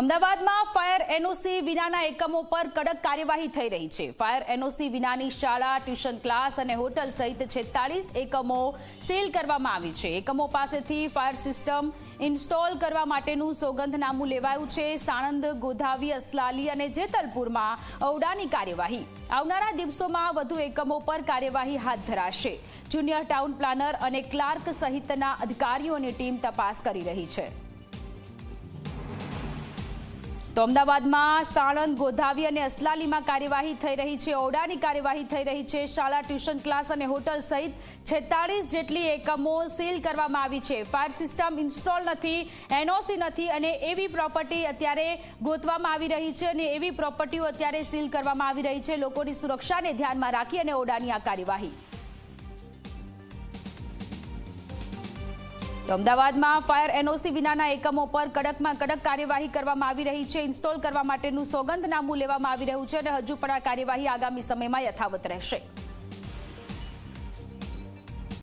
અમદાવાદમાં fire NOC વિનાના એકમો પર કડક કાર્યવાહી થઈ રહી છે। ફાયર એનઓસી વિનાની શાળા, ટ્યુશન ક્લાસ અને હોટલ સહિત 46 એકમો સીલ કરવામાં આવી છે। એકમો પાસેથી ફાયર સિસ્ટમ ઇન્સ્ટોલ કરવા માટેનું સોગંદનામું લેવાયું છે। સાણંદ, ગોધાવી, અસલાલી અને જેતલપુરમાં ઔડાની કાર્યવાહી। આવનારા દિવસોમાં વધુ એકમો પર કાર્યવાહી હાથ ધરાશે। જુનિયર ટાઉન પ્લાનર અને ક્લાર્ક સહિતના અધિકારીઓની ટીમ તપાસ કરી રહી છે। તો અમદાવાદમાં સાણંદ, ગોધાવી અને અસલાલીમાં કાર્યવાહી થઈ રહી છે। ઔડાની કાર્યવાહી થઈ રહી છે। શાળા, ટ્યુશન ક્લાસ અને હોટલ સહિત 46 જેટલી એકમો સીલ કરવામાં આવી છે। ફાયર સિસ્ટમ ઇન્સ્ટોલ નથી, એનઓસી નથી અને એવી પ્રોપર્ટી અત્યારે ગોતવામાં આવી રહી છે અને એવી પ્રોપર્ટીઓ અત્યારે સીલ કરવામાં આવી રહી છે। લોકોની સુરક્ષાને ધ્યાનમાં રાખી અને ઔડાની આ કાર્યવાહી। અમદાવાદમાં ફાયર એનઓસી વિનાના એકમો પર કડકમાં કડક કાર્યવાહી કરવામાં આવી રહી છે। ઇન્સ્ટોલ કરવા માટેનું સોગંદનામું લેવામાં આવી રહ્યું છે અને હજુ પણ આ કાર્યવાહી આગામી સમયમાં યથાવત રહેશે।